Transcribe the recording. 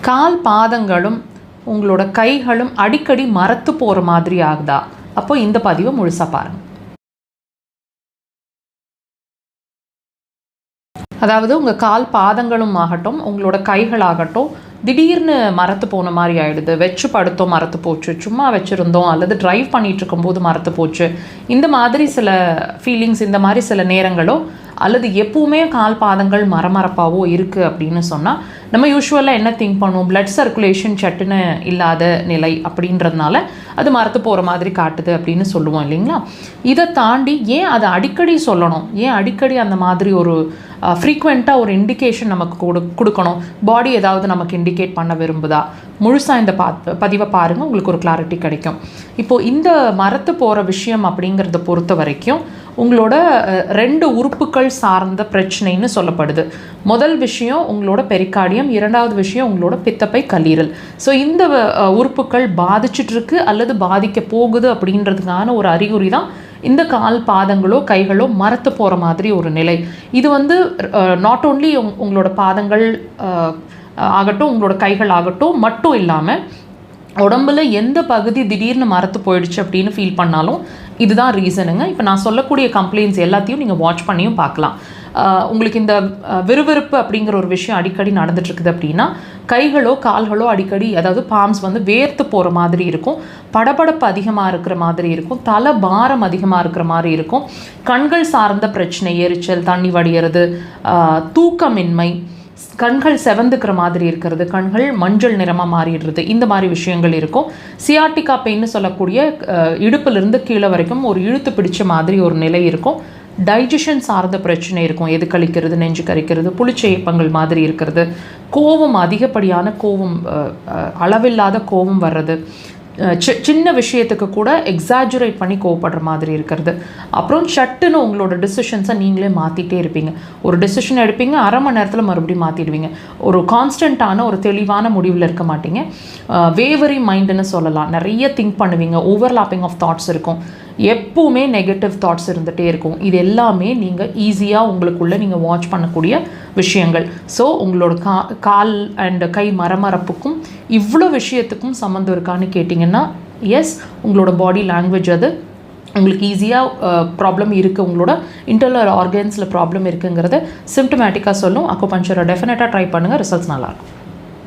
கால் பாதங்களும் உங்களோட கைகளும் அடிக்கடி மரத்து போகிற மாதிரி ஆகுதா? அப்போ இந்த பதிவை முழுசாக பாருங்கள். அதாவது உங்கள் கால் பாதங்களும் ஆகட்டும், உங்களோட கைகளாகட்டும், திடீர்னு மரத்து போன மாதிரி ஆகிடுது. வச்சு படுத்தோம் மரத்து போச்சு, சும்மா வச்சுருந்தோம் அல்லது ட்ரைவ் பண்ணிகிட்டு இருக்கும்போது மரத்து போச்சு, இந்த மாதிரி சில ஃபீலிங்ஸ், இந்த மாதிரி சில நேரங்களோ அல்லது எப்பவுமே கால் பாதங்கள் மரமரப்பாவோ இருக்குது அப்படின்னு சொன்னால் நம்ம யூஸ்வலாக என்ன திங்க் பண்ணுவோம்? பிளட் சர்க்குலேஷன் சட்டுன்னு இல்லாத நிலை அப்படின்றதுனால அது மரத்து போகிற மாதிரி காட்டுது அப்படின்னு சொல்லுவோம் இல்லைங்களா? இதை தாண்டி ஏன் அதை அடிக்கடி சொல்லணும்? ஏன் அடிக்கடி அந்த மாதிரி ஒரு ஃப்ரீக்வெண்ட்டாக ஒரு இண்டிகேஷன் நமக்கு கொடுக்கணும்? பாடி ஏதாவது நமக்கு இண்டிகேட் பண்ண விரும்புதா? முழுசாக இந்த பதிவை பாருங்கள், உங்களுக்கு ஒரு கிளாரிட்டி கிடைக்கும். இப்போது இந்த மரத்து போகிற விஷயம் அப்படிங்கிறத பொறுத்த வரைக்கும் உங்களோட 2 உறுப்புகள் சார்ந்த பிரச்சனைன்னு சொல்லப்படுது. முதல் விஷயம் உங்களோட பெரிகார்டியம், இரண்டாவது விஷயம் உங்களோட பித்தப்பை கல்லீரல். ஸோ இந்த உறுப்புகள் பாதிச்சிட்ருக்கு அல்லது பாதிக்க போகுது அப்படின்றதுக்கான ஒரு அறிகுறி தான் இந்த கால் பாதங்களோ கைகளோ மரத்து போகிற மாதிரி ஒரு நிலை. இது நாட் ஓன்லி உங்களோட பாதங்கள் ஆகட்டும், உங்களோட கைகள் ஆகட்டும் மட்டும் இல்லாமல் உடம்புல எந்த பகுதி திடீர்னு மரத்து போயிடுச்சு அப்படின்னு ஃபீல் பண்ணாலும் இதுதான் ரீசனுங்க. இப்போ நான் சொல்லக்கூடிய கம்ப்ளைண்ட்ஸ் எல்லாத்தையும் நீங்கள் வாட்ச் பண்ணியும் பார்க்கலாம். உங்களுக்கு இந்த விறுவிறுப்பு அப்படிங்கிற ஒரு விஷயம் அடிக்கடி நடந்துட்டுருக்குது அப்படின்னா கைகளோ கால்களோ அடிக்கடி, அதாவது பாம்ஸ் வேர்த்து போகிற மாதிரி இருக்கும், படபடப்பு அதிகமாக இருக்கிற மாதிரி இருக்கும், தலை பாரம் அதிகமாக இருக்கிற மாதிரி இருக்கும், கண்கள் சார்ந்த பிரச்சனை, எரிச்சல், தண்ணி வடிகிறது, தூக்கமின்மை, கண்கள் செவந்துக்கிற மாதிரி இருக்கிறது, கண்கள் மஞ்சள் நிறமாக மாறிடுறது, இந்த மாதிரி விஷயங்கள் இருக்கும். சியாட்டிகா பெயின்னு சொல்லக்கூடிய இடுப்பிலிருந்து கீழே வரைக்கும் ஒரு இழுத்து பிடிச்ச மாதிரி ஒரு நிலை இருக்கும். டைஜஷன் சார்ந்த பிரச்சனை இருக்கும், எது கழிக்கிறது, நெஞ்சு கறிக்கிறது, புளிச்ச ஏப்பங்கள் மாதிரி இருக்கிறது, கோபம், அதிகப்படியான கோபம், அளவில்லாத கோபம் வர்றது, சின்ன விஷயத்துக்கு கூட எக்ஸாஜுரேட் பண்ணி கோவப்படுற மாதிரி இருக்கிறது. அப்புறம் சட்டுன்னு உங்களோட டிசிஷன்ஸை நீங்களே மாற்றிட்டே இருப்பீங்க. ஒரு டிசிஷன் எடுப்பீங்க, அரை மணி நேரத்தில் மறுபடியும் மாற்றிடுவீங்க. ஒரு கான்ஸ்டண்ட்டான ஒரு தெளிவான முடிவில் இருக்க மாட்டீங்க. வேவரி மைண்டுன்னு சொல்லலாம். நிறைய திங்க் பண்ணுவீங்க, ஓவர்லாப்பிங் ஆஃப் தாட்ஸ் இருக்கும், எப்பவுமே நெகட்டிவ் தாட்ஸ் இருந்துகிட்டே இருக்கும். இது எல்லாமே நீங்கள் ஈஸியாக உங்களுக்குள்ளே நீங்கள் வாட்ச் பண்ணக்கூடிய விஷயங்கள். ஸோ உங்களோட கால் அண்ட் கை மரமரப்புக்கும் இவ்வளோ விஷயத்துக்கும் சம்மந்தம் இருக்கான்னு கேட்டிங்கன்னா எஸ், உங்களோட பாடி லாங்குவேஜ் அது உங்களுக்கு ஈஸியாக ப்ராப்ளம் இருக்குது, உங்களோட இன்டர்னல் ஆர்கன்ஸில் ப்ராப்ளம் இருக்குங்கிறத சிம்டமேட்டிக்காக சொல்லும். அக்குபஞ்சரை டெஃபினட்டாக ட்ரை பண்ணுங்கள், ரிசல்ட்ஸ் நல்லாயிருக்கும்.